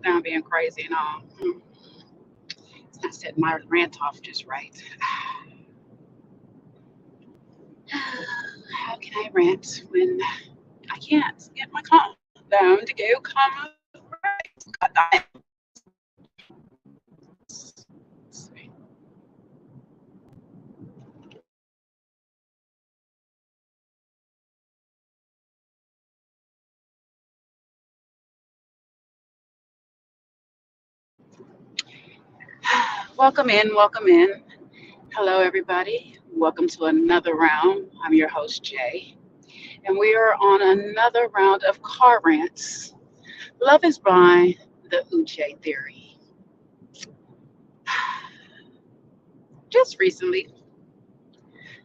lockdown being crazy and all. It's not setting my rant off just right. How can I rant when I can't get my calm down to go calm right? God damn it. Let's see. Welcome in, welcome in. Hello, everybody. Welcome to another round. I'm your host, Jay, and we are on another round of car rants. Love is blind, the UCHE theory. Just recently,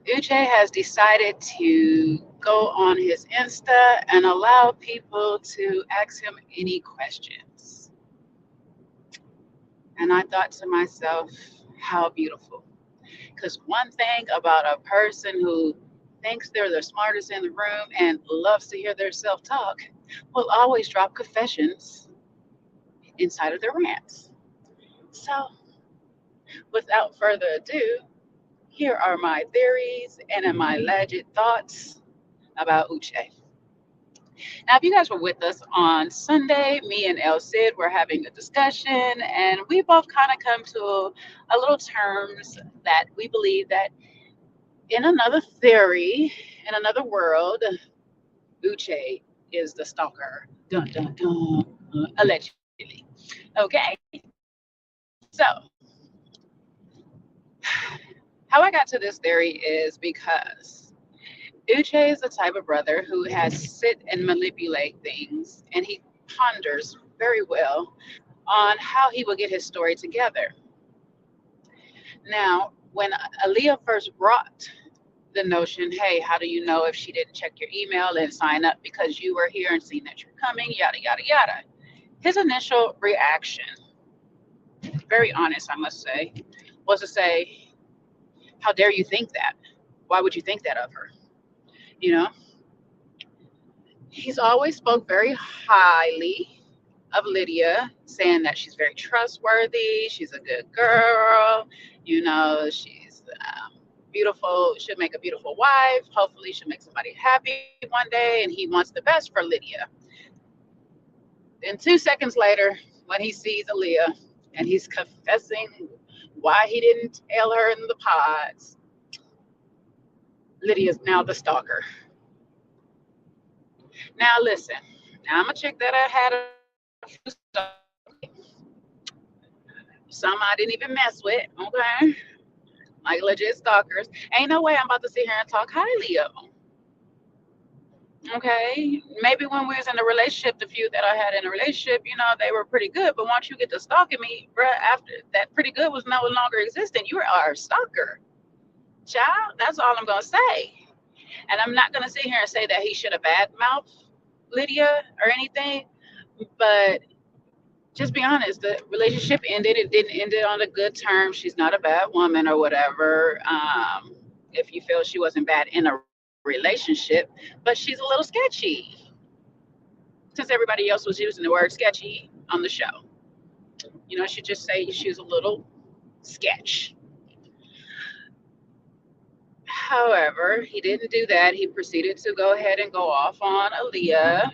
UCHE has decided to go on his Insta and allow people to ask him any questions. And I thought to myself, how beautiful. Because one thing about a person who thinks they're the smartest in the room and loves to hear their self talk will always drop confessions inside of their rants. So, without further ado, here are my theories and my alleged thoughts about Uche. Now, if you guys were with us on Sunday, me and El Cid were having a discussion, and we both kind of come to a little terms that we believe that in another theory, in another world, Uche is the stalker. Dun dun dun. Allegedly. Okay. So, how I got to this theory is because Uche is the type of brother who has sit and manipulate things, and he ponders very well on how he will get his story together. Now, when Aaliyah first brought the notion, hey, how do you know if she didn't check your email and sign up because you were here and seen that you're coming, yada, yada, yada. His initial reaction, very honest, I must say, was to say, how dare you think that? Why would you think that of her? You know, he's always spoke very highly of Lydia, saying that she's very trustworthy, she's a good girl, she's beautiful, should make a beautiful wife, hopefully she'll make somebody happy one day, and he wants the best for Lydia. Then 2 seconds later, when he sees Aaliyah and he's confessing why he didn't tell her in the pods, Lydia's now the stalker. Now listen, now I'm a chick that I had a few some I didn't even mess with, okay? Like legit stalkers. Ain't no way I'm about to sit here and talk highly of them. Okay, maybe when we was in a relationship, the few that I had in a relationship, they were pretty good. But once you get to stalking me, bruh, after that pretty good was no longer existent, you are a stalker, child. That's all I'm gonna say. And I'm not gonna sit here and say that he should have badmouthed Lydia or anything, but just be honest. The relationship ended. It didn't end it on a good term. She's not a bad woman or whatever. If you feel she wasn't bad in a relationship, but she's a little sketchy. Since everybody else was using the word sketchy on the show, I should just say she's a little sketch. However, he didn't do that. He proceeded to go ahead and go off on Aaliyah,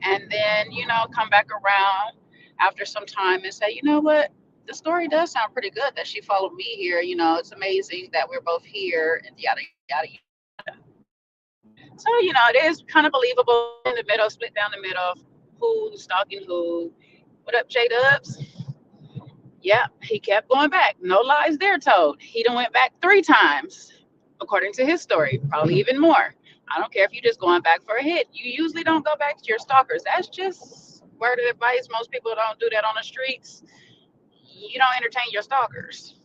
and then come back around after some time and say, you know what, the story does sound pretty good that she followed me here. It's amazing that we're both here, and yada yada yada. So it is kind of believable in the middle, split down the middle, who's stalking who. What up, J Dubs? Yeah, he kept going back. No lies there told. He done went back 3 times, according to his story, probably even more. I don't care if you're just going back for a hit. You usually don't go back to your stalkers. That's just word of advice. Most people don't do that on the streets. You don't entertain your stalkers.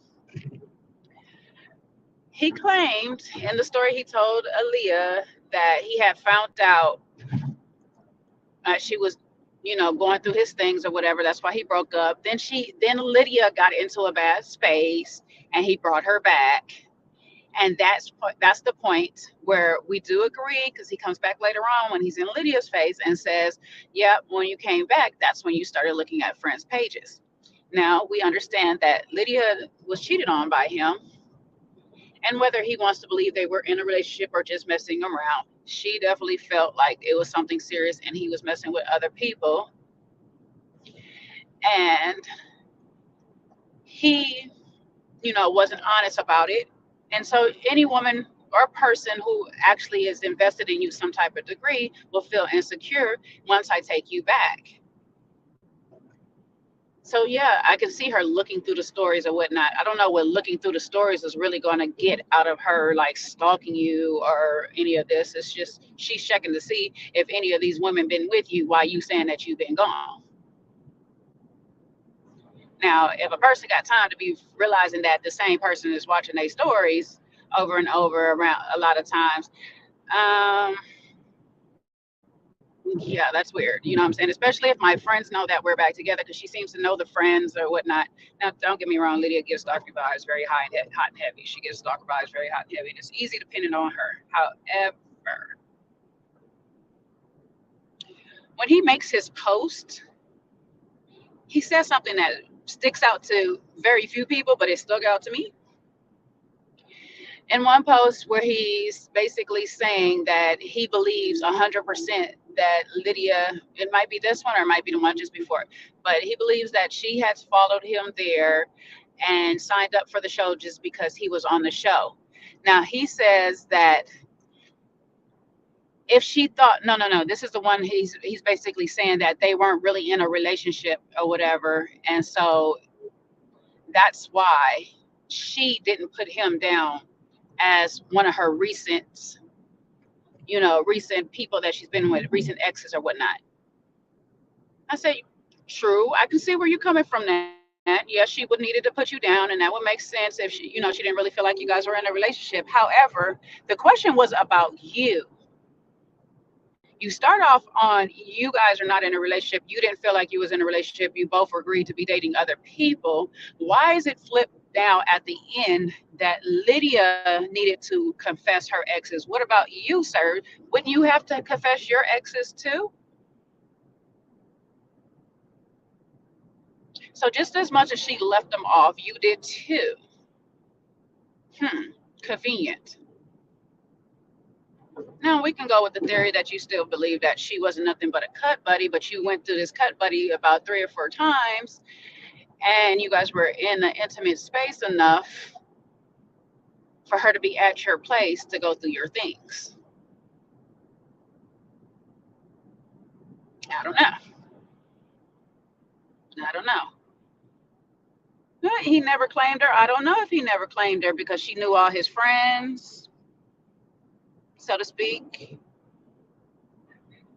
He claimed in the story he told Aaliyah that he had found out she was, going through his things or whatever. That's why he broke up. Then Lydia got into a bad space, and he brought her back. And that's the point where we do agree, because he comes back later on when he's in Lydia's face and says, "Yep, when you came back, that's when you started looking at friends' pages." Now we understand that Lydia was cheated on by him, and whether he wants to believe they were in a relationship or just messing around, she definitely felt like it was something serious and he was messing with other people. And he, wasn't honest about it. And so any woman or person who actually is invested in you some type of degree will feel insecure once I take you back. So yeah, I can see her looking through the stories or whatnot. I don't know what looking through the stories is really going to get out of her, like stalking you or any of this. It's just she's checking to see if any of these women been with you while you saying that you've been gone. Now, if a person got time to be realizing that the same person is watching their stories over and over around a lot of times, um, yeah, that's weird. You know what I'm saying? Especially if my friends know that we're back together, because she seems to know the friends or whatnot. Now, don't get me wrong, Lydia gives stalker vibes very hot and heavy. She gives stalker vibes very hot and heavy, and it's easy depending on her. However, when he makes his post, he says something that sticks out to very few people, but it stuck out to me. In one post where he's basically saying that he believes 100% that Lydia, it might be this one or it might be the one just before, but he believes that she has followed him there and signed up for the show just because he was on the show. Now he says that if she thought, no, this is the one he's basically saying that they weren't really in a relationship or whatever, and so that's why she didn't put him down as one of her recent people that she's been with, recent exes or whatnot. I say, true. I can see where you're coming from. That yes, she would needed to put you down, and that would make sense if she didn't really feel like you guys were in a relationship. However, the question was about you. You start off on you guys are not in a relationship. You didn't feel like you was in a relationship. You both agreed to be dating other people. Why is it flipped now at the end that Lydia needed to confess her exes? What about you, sir? Wouldn't you have to confess your exes too? So just as much as she left them off, you did too. Convenient. Now we can go with the theory that you still believe that she wasn't nothing but a cut buddy, but you went through this cut buddy about 3 or 4 times, and you guys were in an intimate space enough for her to be at your place to go through your things. I don't know. I don't know. He never claimed her. I don't know if he never claimed her because she knew all his friends, so to speak.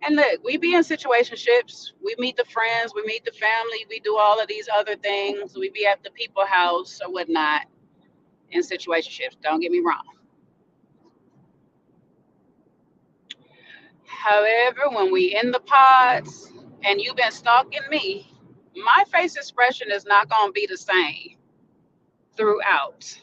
And look, we be in situationships. We meet the friends, we meet the family, we do all of these other things. We be at the people house or whatnot in situationships. Don't get me wrong. However, when we in the pods and you've been stalking me, my face expression is not going to be the same throughout.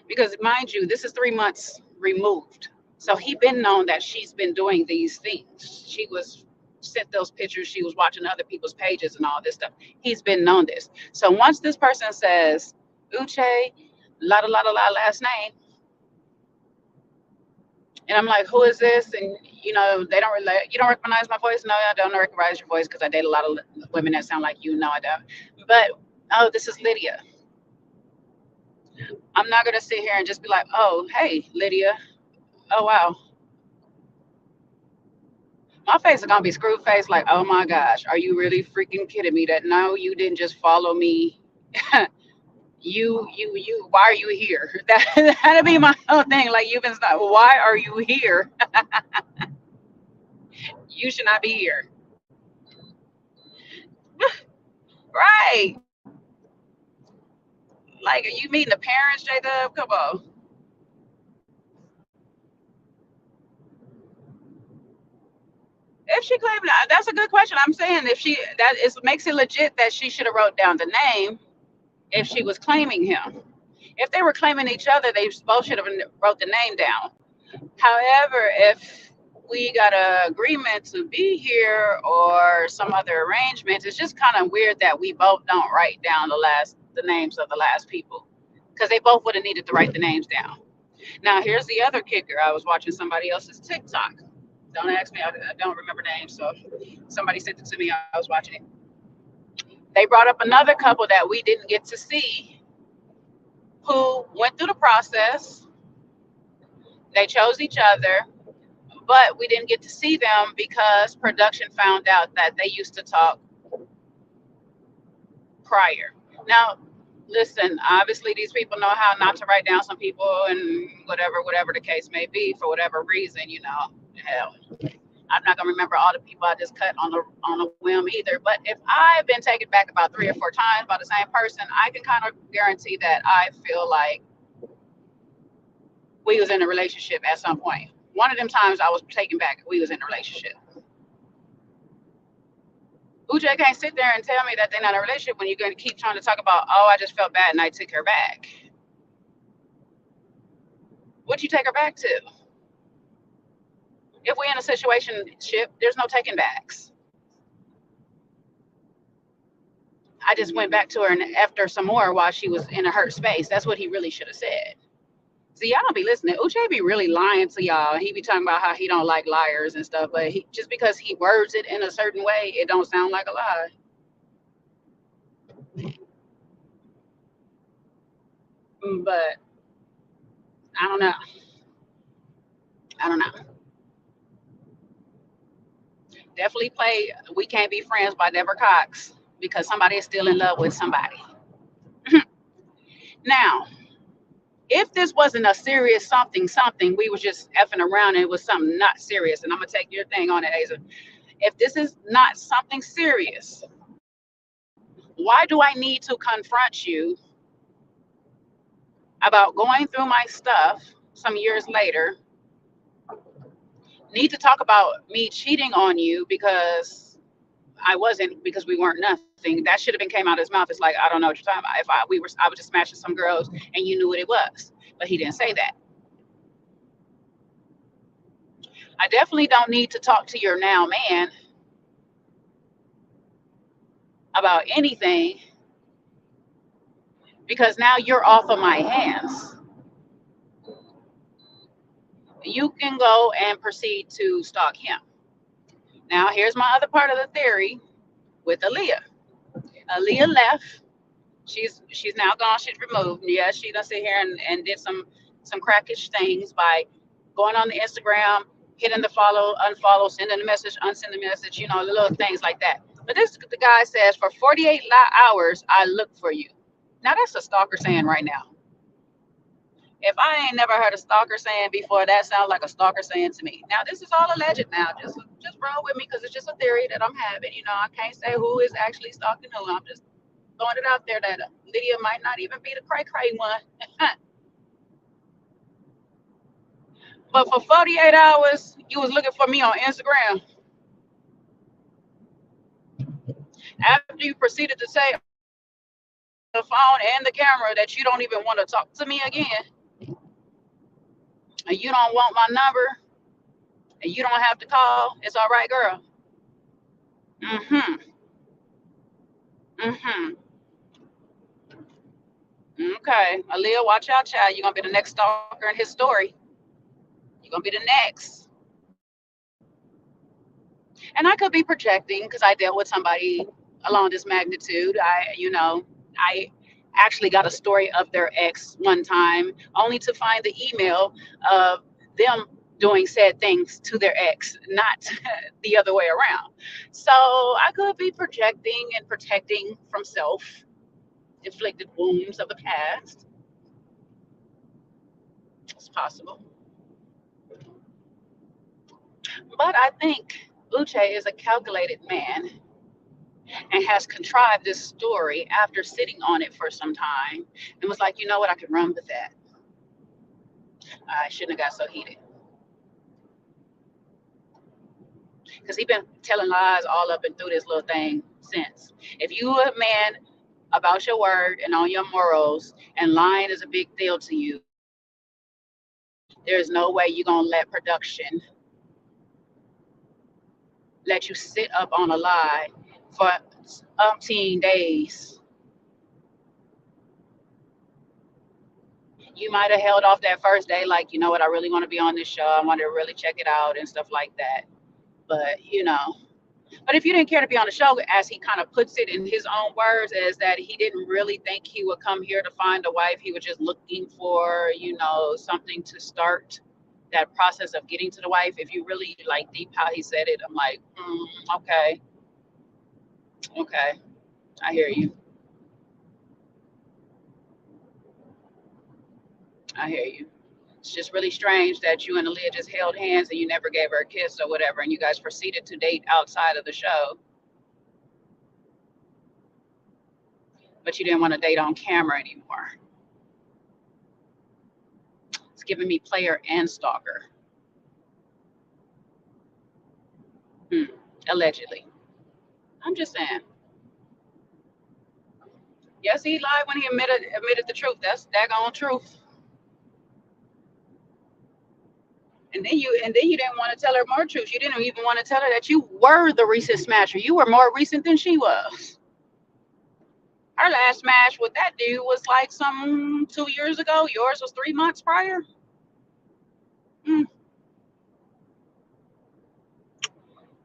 Because mind you, this is 3 months removed. So he been known that she's been doing these things. She was sent those pictures. She was watching other people's pages and all this stuff. He's been known this. So once this person says, Uche, la la la la la last name, and I'm like, who is this? And they don't relate. You don't recognize my voice? No, I don't recognize your voice because I date a lot of women that sound like you. No, I don't. But oh, this is Lydia. I'm not gonna sit here and just be like, oh, hey, Lydia. Oh wow. My face is gonna be screw faced like, oh my gosh, are you really freaking kidding me? That no, you didn't just follow me. you, why are you here? That'd be my whole thing. Like you've been stuck. Why are you here? You should not be here. Right. Like, are you meeting the parents, Jacob? Come on. If she claimed that's a good question. I'm saying if she that is makes it legit that she should have wrote down the name if she was claiming him. If they were claiming each other, they both should have wrote the name down. However, if we got an agreement to be here or some other arrangements, it's just kind of weird that we both don't write down the names of the last people, because they both would have needed to write the names down. Now, here's the other kicker. I was watching somebody else's TikTok. Don't ask me. I don't remember names. So somebody sent it to me. I was watching it. They brought up another couple that we didn't get to see who went through the process. They chose each other, but we didn't get to see them because production found out that they used to talk prior. Now, listen, obviously these people know how not to write down some people and whatever the case may be for whatever reason, hell. I'm not gonna remember all the people I just cut on a whim either. But if I've been taken back about 3 or 4 times by the same person, I can kind of guarantee that I feel like we was in a relationship at some point. One of them times I was taken back, we was in a relationship. Uche can't sit there and tell me that they're not in a relationship when you're going to keep trying to talk about, oh, I just felt bad and I took her back. What'd you take her back to? If we're in a situationship, there's no taking backs. I just went back to her and after some more while she was in a hurt space. That's what he really should have said. See, y'all don't be listening. Uche be really lying to y'all. He be talking about how he don't like liars and stuff, but just because he words it in a certain way, it don't sound like a lie. But I don't know. I don't know. Definitely play We Can't Be Friends by Deborah Cox because somebody is still in love with somebody. Now, if this wasn't a serious something, we was just effing around and it was something not serious, and I'm going to take your thing on it, Asa. If this is not something serious, why do I need to confront you about going through my stuff some years later? Need to talk about me cheating on you because because we weren't nothing. That should have been came out of his mouth. It's like, I don't know what you're talking about. If I was just smashing some girls and you knew what it was, but he didn't say that. I definitely don't need to talk to your now man about anything because now you're off of my hands. You can go and proceed to stalk him. Now, here's my other part of the theory with Aaliyah. Aaliyah left. She's now gone. She's removed. Yeah, she done sit here and did some crackish things by going on the Instagram, hitting the follow, unfollow, sending a message, unsend a message, little things like that. But the guy says, for 48 hours, I look for you. Now, that's a stalker saying right now. If I ain't never heard a stalker saying before, that sounds like a stalker saying to me. Now, this is all alleged now. Just roll with me because it's just a theory that I'm having. I can't say who is actually stalking who. I'm just throwing it out there that Lydia might not even be the cray-cray one. But for 48 hours, you was looking for me on Instagram. After you proceeded to say on the phone and the camera that you don't even want to talk to me again, and you don't want my number, and you don't have to call, it's all right, girl. Mm-hmm. Mm-hmm. Okay. Aaliyah, watch out, child. You're going to be the next stalker in his story. You're going to be the next. And I could be projecting because I dealt with somebody along this magnitude. I actually got a story of their ex one time, only to find the email of them doing said things to their ex, not the other way around. So I could be projecting and protecting from self-inflicted wounds of the past. It's possible. But I think Uche is a calculated man and has contrived this story after sitting on it for some time and was like, you know what, I can run with that. I shouldn't have got so heated. Because he's been telling lies all up and through this little thing since. If you a man about your word and on your morals, and lying is a big deal to you, there's no way you're going to let production let you sit up on a lie for umpteen days. You might have held off that first day, like, you know what, I really want to be on this show. I want to really check it out and stuff like that. But, but if you didn't care to be on the show, as he kind of puts it in his own words, is that he didn't really think he would come here to find a wife. He was just looking for, something to start that process of getting to the wife. If you really like deep how he said it, I'm like, okay, I hear you. I hear you. It's just really strange that you and Aaliyah just held hands and you never gave her a kiss or whatever, and you guys proceeded to date outside of the show, but you didn't want to date on camera anymore. It's giving me player and stalker. Allegedly. I'm just saying. Yes, he lied when he admitted the truth. That's daggone truth. And then you didn't want to tell her more truth. You didn't even want to tell her that you were the recent smasher. You were more recent than she was. Her last smash with that dude was like some 2 years ago. Yours was 3 months prior.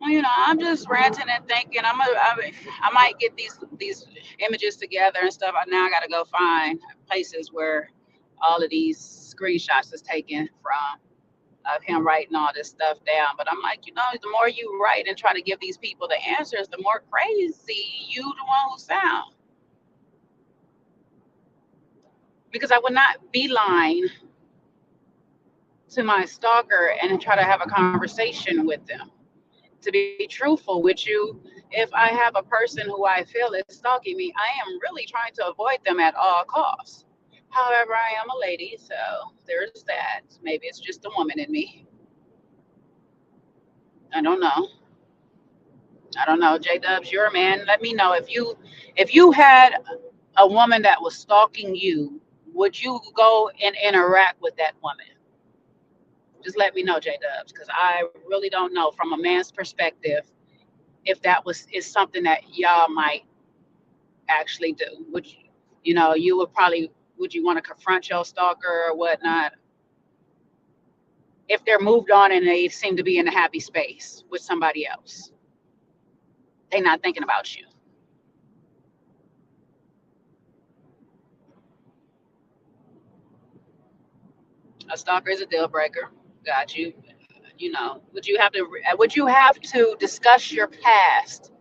Well, I'm just ranting and thinking. I might get these images together and stuff. Now I got to go find places where all of these screenshots is taken from of him writing all this stuff down. But I'm like, the more you write and try to give these people the answers, the more crazy you the one who sound. Because I would not be lying to my stalker and try to have a conversation with them. To be truthful with you, if I have a person who I feel is stalking me, I am really trying to avoid them at all costs. However, I am a lady, so there's that. Maybe it's just a woman in me. I don't know. J Dubs, you're a man. Let me know if you had a woman that was stalking you, would you go and interact with that woman? Just let me know, J Dubs, because I really don't know from a man's perspective if that is something that y'all might actually do. Would would you want to confront your stalker or whatnot if they're moved on and they seem to be in a happy space with somebody else? They're not thinking about you. A stalker is a deal breaker. Got you. Would you have to discuss your past,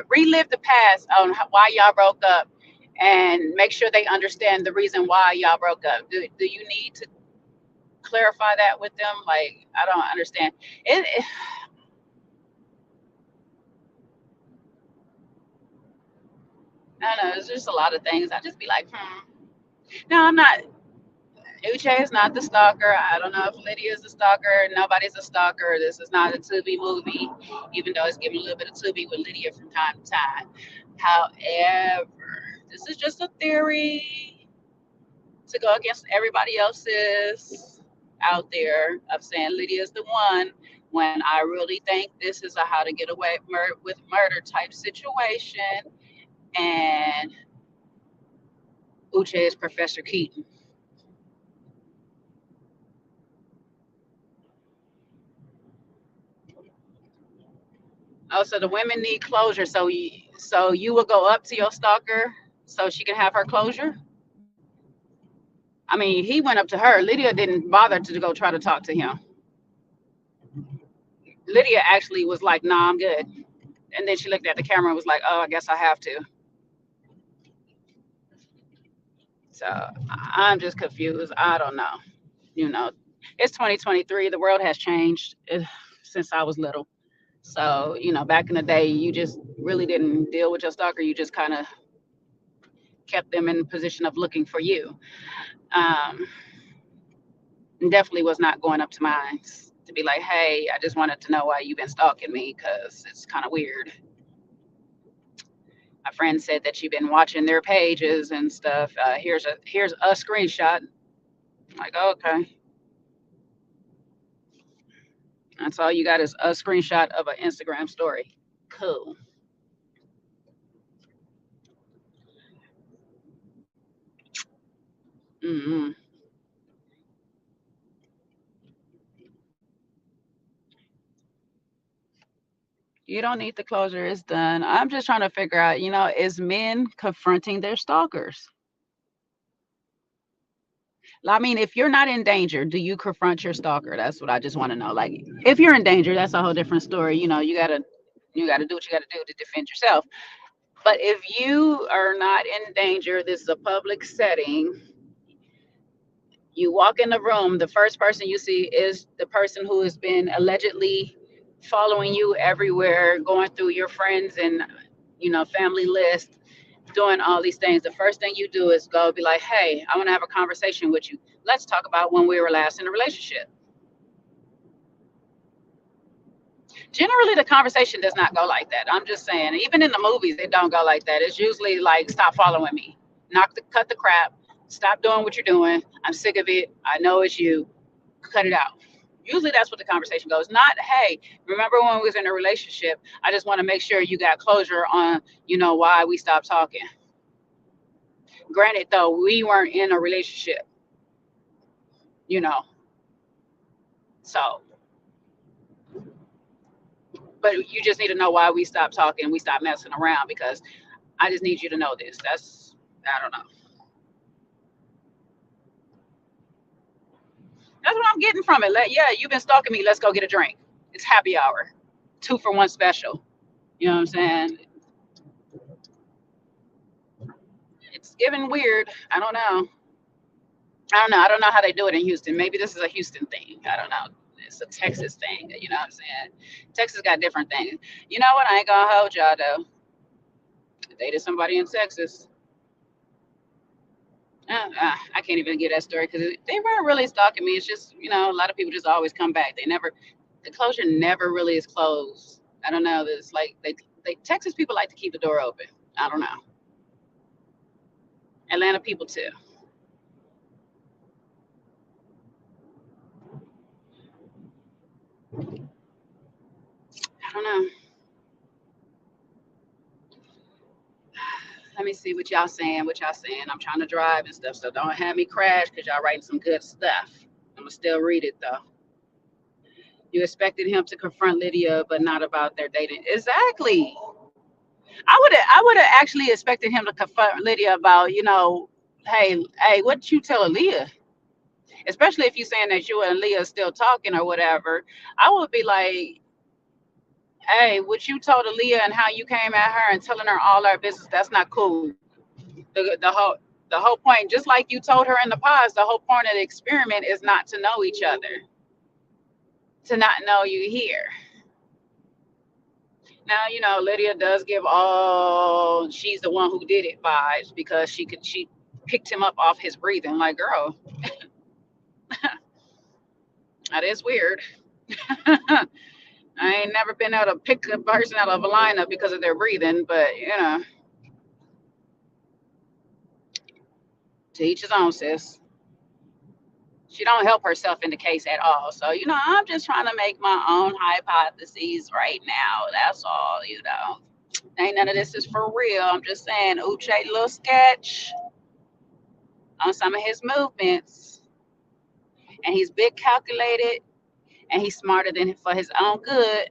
relive the past on why y'all broke up, and make sure they understand the reason why y'all broke up? Do you need to clarify that with them? Like, I don't understand it. I don't know. It's just a lot of things. I just be like, No, I'm not. Uche is not the stalker. I don't know if Lydia is the stalker. Nobody's a stalker. This is not a Tubi movie, even though it's giving a little bit of Tubi with Lydia from time to time. However, this is just a theory to go against everybody else's out there of saying Lydia's the one, when I really think this is a how to get away with murder type situation, and Uche is Professor Keaton. Oh, so the women need closure. So you will go up to your stalker so she can have her closure? I mean, he went up to her. Lydia didn't bother to go try to talk to him. Lydia actually was like, "Nah, I'm good." And then she looked at the camera and was like, "Oh, I guess I have to." So I'm just confused. I don't know. It's 2023. The world has changed since I was little. So, back in the day, you just really didn't deal with your stalker. You just kind of kept them in the position of looking for you. Um, Definitely was not going up to mine to be like, "Hey, I just wanted to know why you've been stalking me, because it's kind of weird." My friend said that she'd been watching their pages and stuff. Here's a screenshot. I'm like, okay, that's all you got is a screenshot of an Instagram story. Cool. Mm-mm. You don't need the closure. It's done. I'm just trying to figure out, is men confronting their stalkers? I mean, if you're not in danger, do you confront your stalker? That's what I just want to know. Like, if you're in danger, that's a whole different story. You gotta do what you gotta do to defend yourself. But if you are not in danger, this is a public setting. You walk in the room, the first person you see is the person who has been allegedly following you everywhere, going through your friends and family list, doing all these things. The first thing you do is go be like, hey, I want to have a conversation with you. Let's talk about when we were last in a relationship. Generally, the conversation does not go like that. I'm just saying, even in the movies, it don't go like that. It's usually like, stop following me, cut the crap, stop doing what you're doing. I'm sick of it. I know it's you. Cut it out. Usually that's what the conversation goes. Not, hey, remember when we was in a relationship? I just want to make sure you got closure on, why we stopped talking. Granted, though, we weren't in a relationship, you know. So, but you just need to know why we stopped talking. We stopped messing around because I just need you to know this. I don't know. That's what I'm getting from it. Yeah, you've been stalking me. Let's go get a drink. It's happy hour, 2 for 1 special. You know what I'm saying? It's giving weird. I don't know. I don't know. I don't know how they do it in Houston. Maybe this is a Houston thing. I don't know. It's a Texas thing. You know what I'm saying? Texas got different things. You know what? I ain't gonna hold y'all though. I dated somebody in Texas. I can't even get that story because they weren't really stalking me. It's just a lot of people just always come back. The closure never really is closed. I don't know. It's like Texas people like to keep the door open. I don't know. Atlanta people too. I don't know. Let me see what y'all saying. What y'all saying? I'm trying to drive and stuff, so don't have me crash because y'all writing some good stuff. I'm gonna still read it though. You expected him to confront Lydia, but not about their dating. Exactly. I would have actually expected him to confront Lydia about, hey, what did you tell Aaliyah? Especially if you're saying that you and Leah are still talking or whatever. I would be like, hey, what you told Aaliyah and how you came at her and telling her all our business, that's not cool. The whole point, just like you told her in the past, the whole point of the experiment is not to know each other, to not know you here. Now, Lydia does give all she's the one who did it vibes because she picked him up off his breathing. Like, girl, that is weird. I ain't never been able to pick a person out of a lineup because of their breathing, but to each his own, sis. She don't help herself in the case at all. So, I'm just trying to make my own hypotheses right now. That's all. Ain't none of this is for real. I'm just saying, Uche little sketch on some of his movements. And he's big calculated and he's smarter than for his own good.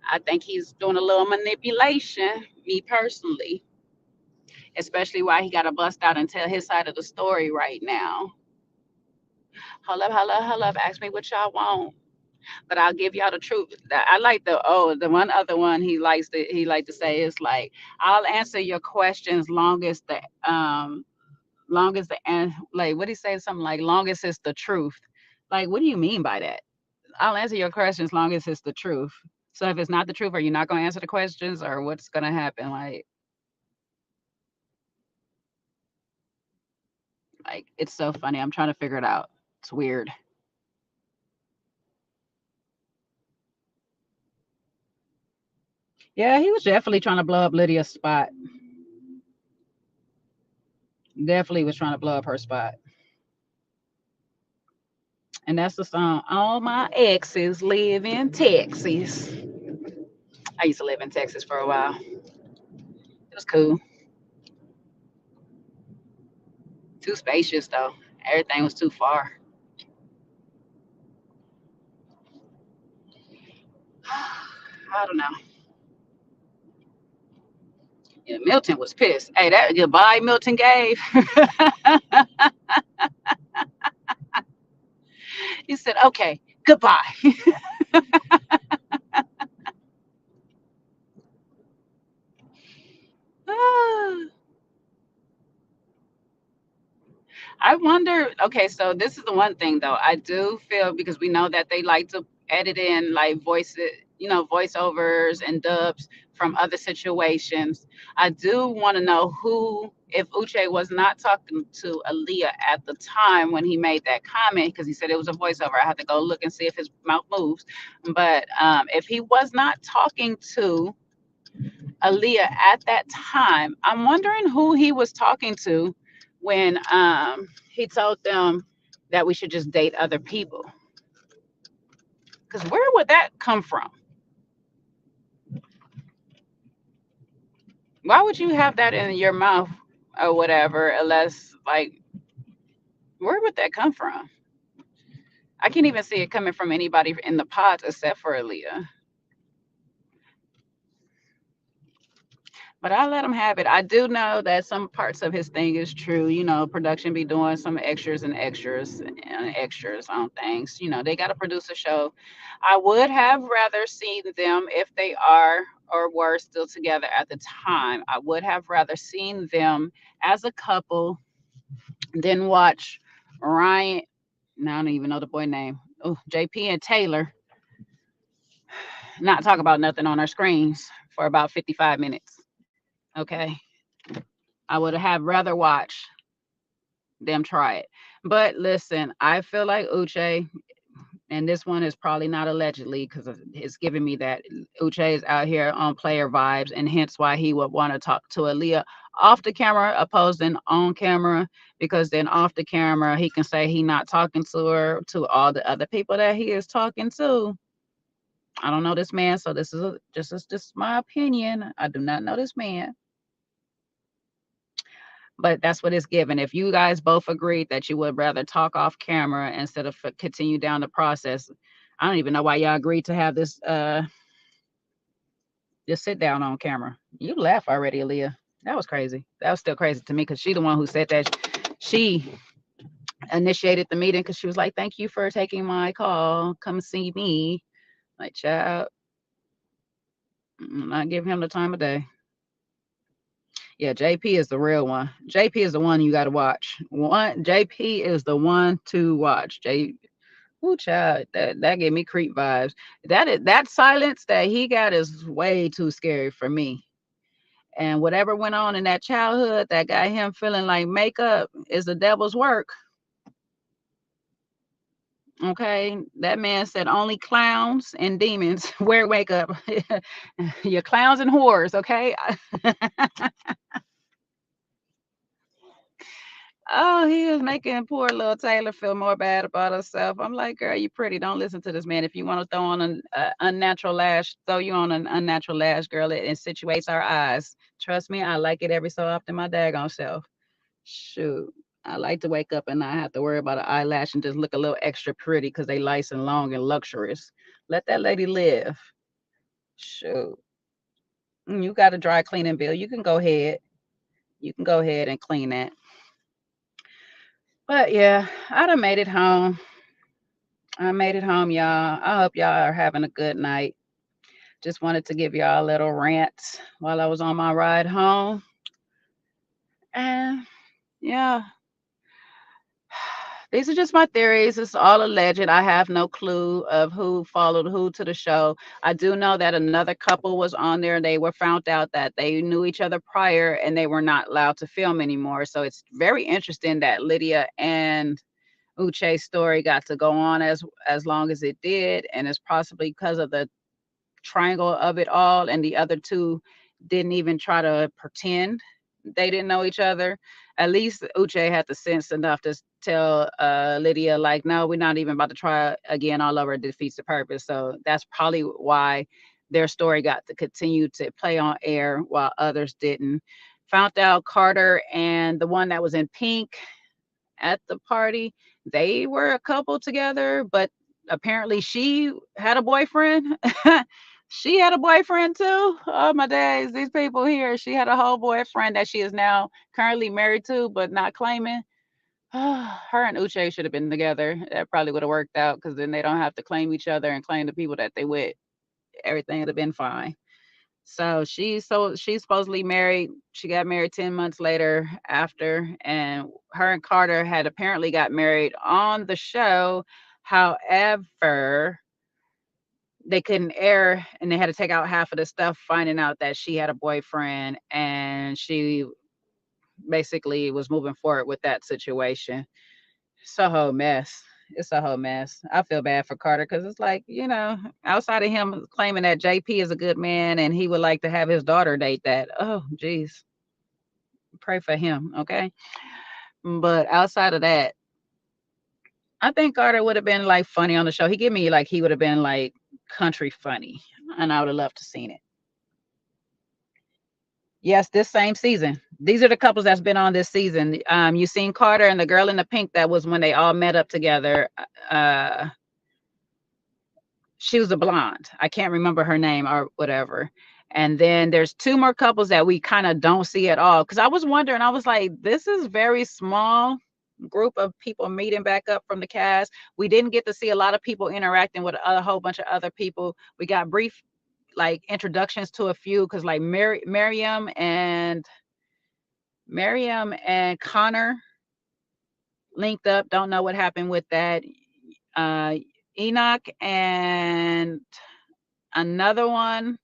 I think he's doing a little manipulation, me personally, especially why he got to bust out and tell his side of the story right now. Hold up, hold up, hold up. Ask me what y'all want. But I'll give y'all the truth. I like the one other one he like to say is like, I'll answer your questions long as the and like what he say something like long as it's the truth. Like, what do you mean by that? I'll answer your questions long as it's the truth. So if it's not the truth, are you not gonna answer the questions or what's gonna happen? Like it's so funny. I'm trying to figure it out. It's weird. Yeah, he was definitely trying to blow up Lydia's spot. Definitely was trying to blow up her spot. And that's the song. All my exes live in Texas. I used to live in Texas for a while. It was cool. Too spacious though. Everything was too far. I don't know. Yeah, Milton was pissed. Hey, that goodbye Milton gave. He said, "Okay, goodbye." I wonder. Okay, so this is the one thing though. I do feel because we know that they like to edit in like voices, voiceovers and dubs from other situations. I do want to know who, if Uche was not talking to Aaliyah at the time when he made that comment, because he said it was a voiceover. I have to go look and see if his mouth moves. But if he was not talking to Aaliyah at that time, I'm wondering who he was talking to when he told them that we should just date other people. Because where would that come from? Why would you have that in your mouth or whatever, unless, like, where would that come from? I can't even see it coming from anybody in the pods except for Aaliyah. But I let him have it. I do know that some parts of his thing is true. Production be doing some extras on things. They got to produce a show. I would have rather seen them if they are or were still together at the time. I would have rather seen them as a couple than watch Ryan. Now I don't even know the boy name. Oh, JP and Taylor not talk about nothing on our screens for about 55 minutes. Okay. I would have rather watched them try it. But listen, I feel like Uche, and this one is probably not allegedly because it's giving me that Uche is out here on player vibes, and hence why he would want to talk to Aaliyah off the camera opposed than on camera, because then off the camera he can say he not talking to her to all the other people that he is talking to. I don't know this man, so this is just my opinion. I do not know this man. But that's what it's given. If you guys both agreed that you would rather talk off camera instead of continue down the process, I don't even know why y'all agreed to have this sit down on camera. You laugh already, Aaliyah. That was crazy. That was still crazy to me because she the one who said that she initiated the meeting because she was like, "Thank you for taking my call. Come see me." Like, child, not give him the time of day. Yeah, JP is the real one. JP is the one you got to watch. JP is the one to watch. Ooh, child, that gave me creep vibes. That silence that he got is way too scary for me. And whatever went on in that childhood that got him feeling like makeup is the devil's work. Okay, that man said only clowns and demons wear makeup. You're clowns and whores. Okay. Oh, he was making poor little Taylor feel more bad about herself. I'm like, girl, you pretty. Don't listen to this man. If you want to throw on an unnatural lash, throw you on an unnatural lash, girl. It situates our eyes. Trust me, I like it every so often. My daggone self. Shoot. I like to wake up and not have to worry about an eyelash and just look a little extra pretty because they nice and long and luxurious. Let that lady live. Shoot. You got a dry cleaning bill. You can go ahead. You can go ahead and clean that. But yeah, I done made it home. I made it home, y'all. I hope y'all are having a good night. Just wanted to give y'all a little rant while I was on my ride home. And yeah, these are just my theories. It's all alleged. I have no clue of who followed who to the show. I do know that another couple was on there. They were found out that they knew each other prior and they were not allowed to film anymore. So it's very interesting that Lydia and Uche's story got to go on as long as it did, and it's possibly because of the triangle of it all, and the other two didn't even try to pretend they didn't know each other. At least Uche had the sense enough to tell Lydia, like, no, we're not even about to try again all over. It defeats the purpose. So that's probably why their story got to continue to play on air while others didn't. Found out Carter and the one that was in pink at the party, they were a couple together, but apparently she had a boyfriend. She had a boyfriend too. Oh my days, these people here. She had a whole boyfriend that she is now currently married to, but not claiming. Her and Uche should have been together. That probably would have worked out because then they don't have to claim each other and claim the people that they with. Everything would have been fine. So she's supposedly married. She got married 10 months later after, and her and Carter had apparently got married on the show. However, they couldn't air and they had to take out half of the stuff, finding out that she had a boyfriend and she basically was moving forward with that situation. It's a whole mess. It's a whole mess. I feel bad for Carter because it's like, outside of him claiming that JP is a good man and he would like to have his daughter date that. Oh, geez. Pray for him, okay? But outside of that, I think Carter would have been like funny on the show. He give me like he would have been like country funny, and I would have loved to seen it. Yes, this same season. These are the couples that's been on this season. You seen Carter and the girl in the pink. That was when they all met up together. Uh, she was a blonde. I can't remember her name or whatever. And then there's two more couples that we kind of don't see at all. Because I was wondering, I was like, this is very small group of people meeting back up from the cast. We didn't get to see a lot of people interacting with a whole bunch of other people. We got brief like introductions to a few because like Miriam and Connor linked up. Don't know what happened with that. Uh, Enoch and another one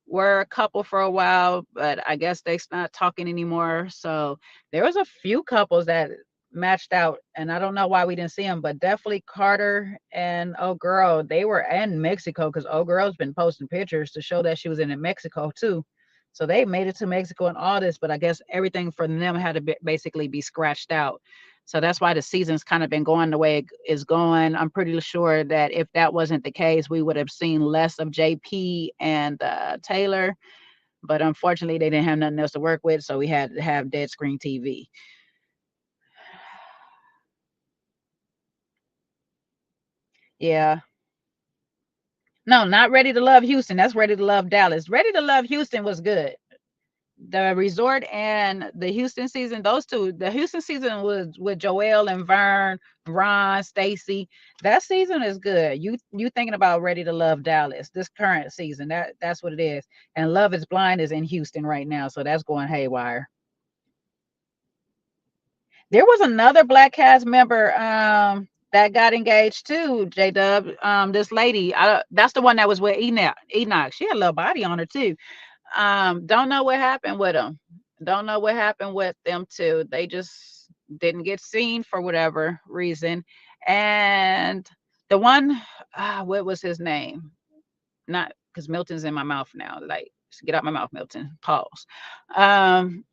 were a couple for a while, but I guess they not talking anymore. So there was a few couples that matched out, and I don't know why we didn't see them, but definitely Carter and oh girl, they were in Mexico because oh girl's been posting pictures to show that she was in Mexico too. So they made it to Mexico and all this, but I guess everything for them had to basically be scratched out. So that's why the season's kind of been going the way it is going. I'm pretty sure that if that wasn't the case, we would have seen less of JP and Taylor. But unfortunately, they didn't have nothing else to work with, so we had to have dead screen TV. Yeah. No, not Ready to Love Houston. That's Ready to Love Dallas. Ready to Love Houston was good. The resort and the Houston season, those two, the Houston season was with Joel and Vern, Ron, Stacy. That season is good. You thinking about Ready to Love Dallas, this current season. That's what it is. And Love is Blind is in Houston right now, so that's going haywire. There was another black cast member that got engaged too, J Dub. This lady, that's the one that was with Enoch. Enoch. She had a little body on her too. Don't know what happened with them. Don't know what happened with them too. They just didn't get seen for whatever reason. And the one, what was his name? Not because Milton's in my mouth now. Like, get out my mouth, Milton. Pause. Um,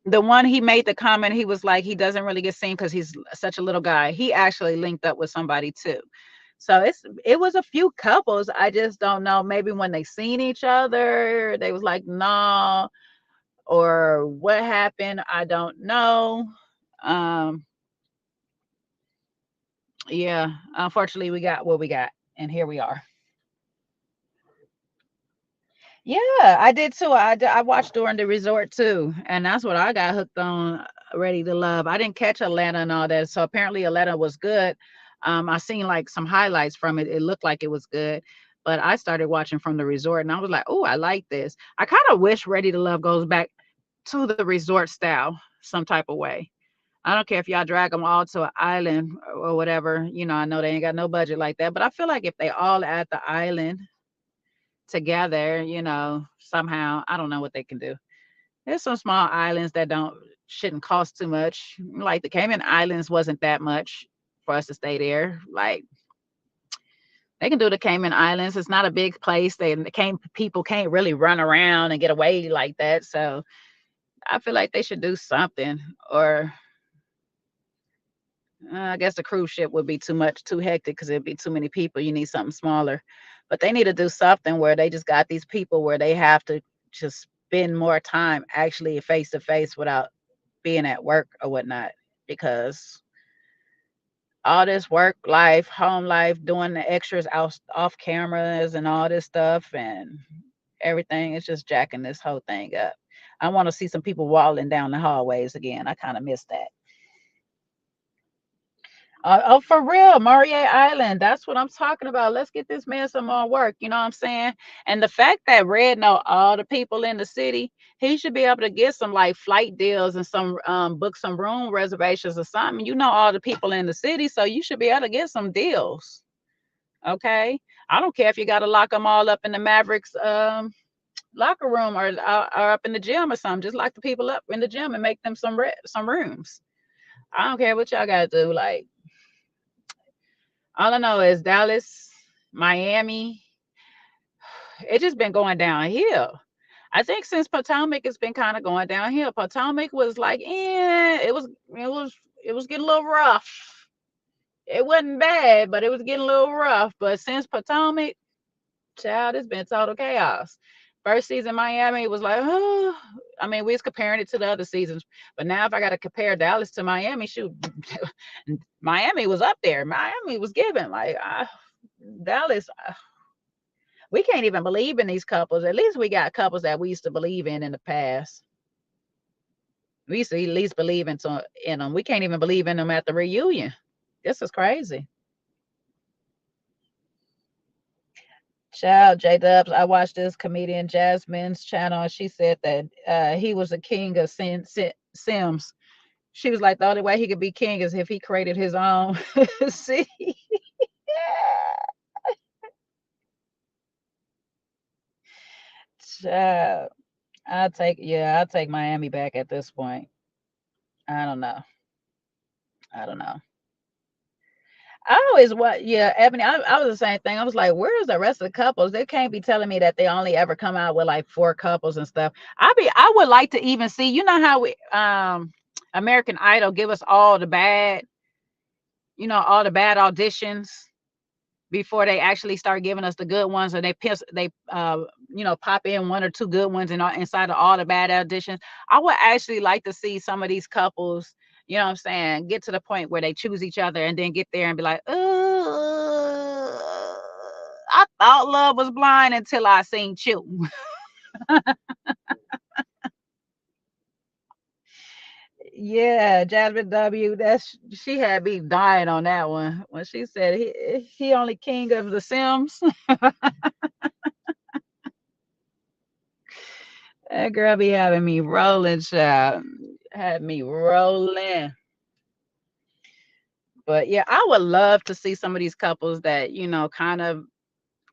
the one he made the comment, he was like, he doesn't really get seen because he's such a little guy. He actually linked up with somebody too. So it was a few couples. I just don't know. Maybe when they seen each other, they was like, nah, or what happened. I don't know. Um, yeah, unfortunately, we got what we got, and here we are. Yeah, I did too. I watched during the resort too, and that's what I got hooked on. Ready to Love. I didn't catch Atlanta and all that, so apparently Atlanta was good. I seen like some highlights from it. It looked like it was good, but I started watching from the resort, and I was like, oh, I like this. I kind of wish Ready to Love goes back to the resort style, some type of way. I don't care if y'all drag them all to an island or whatever. I know they ain't got no budget like that, but I feel like if they all at the island together, somehow, I don't know what they can do. There's some small islands that don't shouldn't cost too much. Like the Cayman Islands wasn't that much for us to stay there. Like They can do the Cayman Islands. It's not a big place. They can't people can't really run around and get away like that. So I feel like they should do something. Or I guess the cruise ship would be too much, too hectic because it'd be too many people. You need something smaller. But they need to do something where they just got these people where they have to just spend more time actually face to face without being at work or whatnot. Because all this work life, home life, doing the extras off cameras and all this stuff and everything, it's just jacking this whole thing up. I want to see some people waddling down the hallways again. I kind of miss that. Oh, for real, Marie Island. That's what I'm talking about. Let's get this man some more work. You know what I'm saying? And the fact that Red know all the people in the city, he should be able to get some like flight deals and some book some room reservations or something. You know all the people in the city, so you should be able to get some deals. Okay. I don't care if you got to lock them all up in the Mavericks locker room or up in the gym or something. Just lock the people up in the gym and make them some rooms. I don't care what y'all got to do. Like all I know is Dallas, Miami. It just been going downhill. I think since Potomac, it's been kind of going downhill. Potomac was like, it was getting a little rough. It wasn't bad, but it was getting a little rough. But since Potomac, child, it's been total chaos. First season Miami was like, oh, I mean, we was comparing it to the other seasons, but now if I got to compare Dallas to Miami, shoot, Miami was up there. Miami was giving like Dallas. We can't even believe in these couples. At least we got couples that we used to believe in the past. We used to at least believe in them. We can't even believe in them at the reunion. This is crazy. Child J Dubs, I watched this comedian Jasmine's channel, and she said that he was a king of Sims. She was like, the only way he could be king is if he created his own. See, child, I'll take Miami back at this point. I don't know. I don't know. I always what yeah, Ebony. I was the same thing. I was like, where's the rest of the couples? They can't be telling me that they only ever come out with like four couples and stuff. I would like to even see, you know how we American Idol give us all the bad auditions before they actually start giving us the good ones, or they pop in one or two good ones inside of all the bad auditions. I would actually like to see some of these couples, you know what I'm saying, get to the point where they choose each other and then get there and be like, I thought love was blind until I seen you. Yeah, Jasmine W. That's she had me dying on that one when she said he only king of the Sims. That girl be having me rolling, child. Had me rolling. But yeah, I would love to see some of these couples that,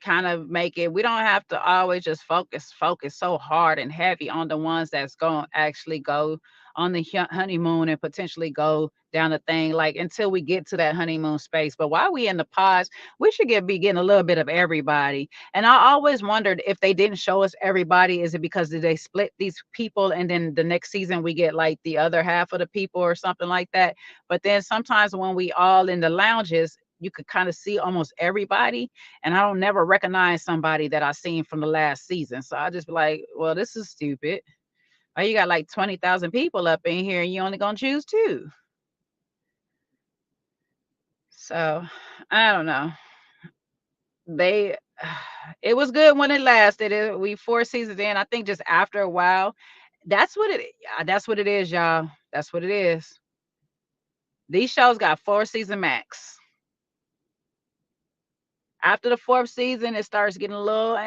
kind of make it. We don't have to always just focus so hard and heavy on the ones that's going to actually go on the honeymoon and potentially go down the thing, like until we get to that honeymoon space. But while we in the pods, we should be getting a little bit of everybody. And I always wondered, if they didn't show us everybody, is it because did they split these people and then the next season we get like the other half of the people or something like that? But then sometimes when we all in the lounges, you could kind of see almost everybody, and I don't never recognize somebody that I seen from the last season. So I just be like, well, this is stupid. Oh, you got like 20,000 people up in here and you only gonna choose two. So I don't know. They it was good when it lasted. We 4 seasons in. I think just after a while, that's what it is, y'all. That's what it is. These shows got 4 season max. After the fourth season, it starts getting a little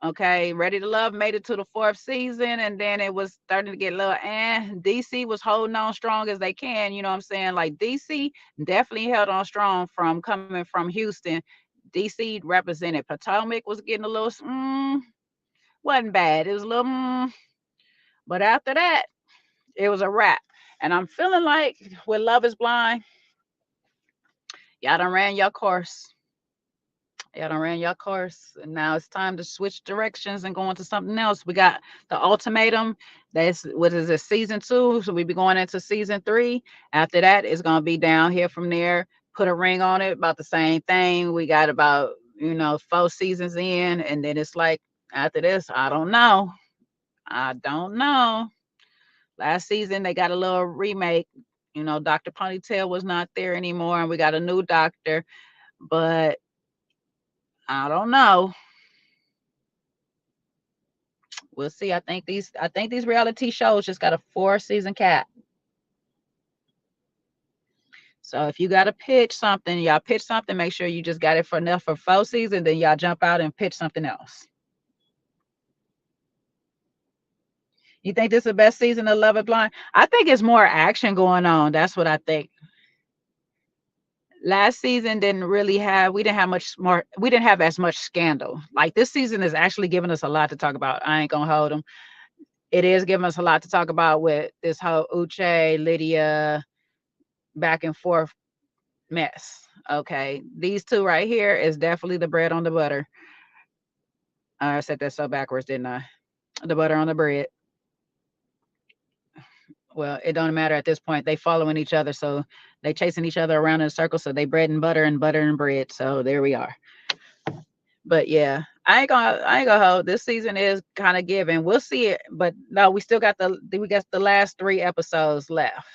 okay. Ready to Love made it to the fourth season, and then it was starting to get a little DC was holding on strong as they can, you know what I'm saying? Like DC definitely held on strong from coming from Houston. DC represented. Potomac was getting a little wasn't bad. It was a little but after that, it was a wrap. And I'm feeling like with Love is Blind, y'all done ran your course. Y'all done ran your course, and now it's time to switch directions and go on to something else. We got the ultimatum. That's what is it, season 2? So we be going into season 3. After that, it's gonna be down here from there. Put a ring on it, about the same thing. We got about 4 seasons in, and then it's like after this, I don't know. I don't know. Last season they got a little remake. Dr. Ponytail was not there anymore, and we got a new doctor, but I don't know. We'll see. I think these reality shows just got a 4 season cap. So if you got to pitch something, y'all pitch something. Make sure you just got it for enough for 4 seasons. Then y'all jump out and pitch something else. You think this is the best season of Love It Blind? I think it's more action going on. That's what I think. Last season didn't really have. We didn't have much more. We didn't have as much scandal. Like this season is actually giving us a lot to talk about. I ain't gonna hold them. It is giving us a lot to talk about with this whole Uche, Lydia, back and forth mess. Okay, these two right here is definitely the bread on the butter. I said that so backwards, didn't I? The butter on the bread. Well, it don't matter at this point. They following each other, so they chasing each other around in a circle. So they bread and butter and bread. So there we are. But yeah, I ain't gonna hold. This season is kind of giving. We'll see it, but no, we got the last 3 episodes left.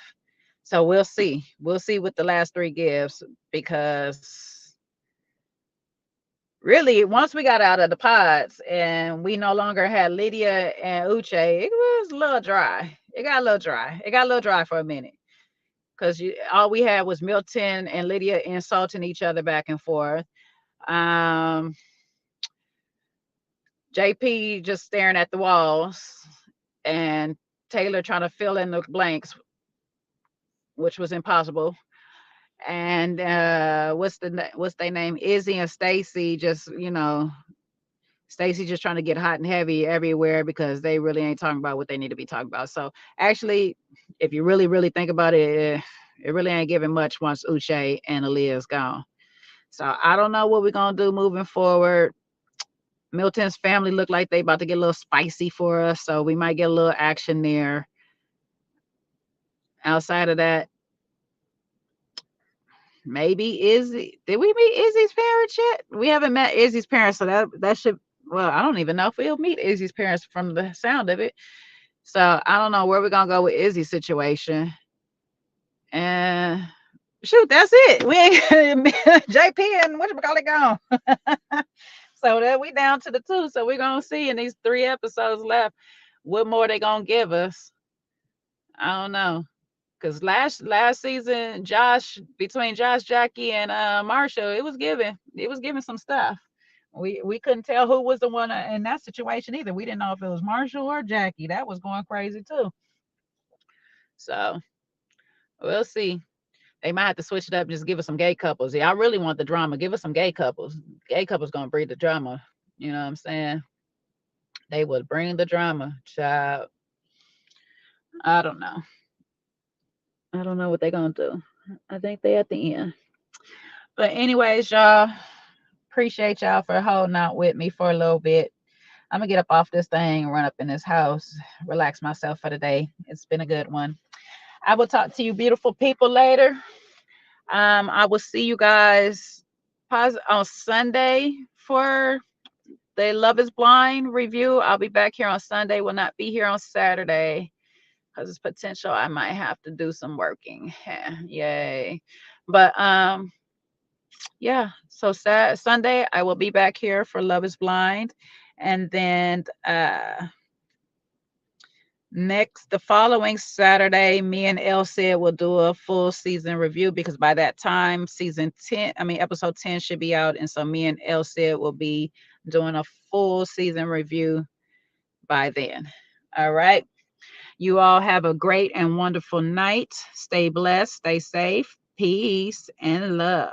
So we'll see. We'll see what the last 3 gives, because really, once we got out of the pods and we no longer had Lydia and Uche, it was a little dry. It got a little dry. It got a little dry for a minute, because all we had was Milton and Lydia insulting each other back and forth. Um, JP just staring at the walls, and Taylor trying to fill in the blanks, which was impossible. And what's their name? Izzy and Stacy just Stacy just trying to get hot and heavy everywhere, because they really ain't talking about what they need to be talking about. So actually, if you really, really think about it, it really ain't giving much once Uche and Aaliyah's gone. So I don't know what we're gonna do moving forward. Milton's family look like they about to get a little spicy for us, so we might get a little action there. Outside of that, maybe Izzy. Did we meet Izzy's parents yet? We haven't met Izzy's parents, so that should. Well, I don't even know if we'll meet Izzy's parents from the sound of it. So I don't know where we're gonna go with Izzy's situation. And shoot, that's it. We ain't JP and whatchamacallit gone. So that we down to the 2. So we're gonna see in these 3 episodes left what more they gonna give us. I don't know. Cause last season, between Josh, Jackie, and Marshall, it was giving some stuff. We couldn't tell who was the one in that situation either. We didn't know if it was Marshall or Jackie. That was going crazy too. So we'll see. They might have to switch it up and just give us some gay couples. Yeah, I really want the drama. Give us some gay couples. Gay couples gonna breed the drama. You know what I'm saying? They would bring the drama, child. I don't know. I don't know what they're gonna do. I think they at the end. But anyways, y'all, appreciate y'all for holding out with me for a little bit. I'm gonna get up off this thing, run up in this house, relax myself for the day. It's been a good one. I will talk to you beautiful people later. I will see you guys on Sunday for the Love is Blind review. I'll be back here on Sunday. Will not be here on Saturday, because it's potential I might have to do some working. Yay. But yeah, so Sunday I will be back here for Love is Blind. And then the following Saturday, me and El Cid will do a full season review, because by that time, episode 10 should be out. And so me and El Cid will be doing a full season review by then. All right. You all have a great and wonderful night. Stay blessed, stay safe, peace, and love.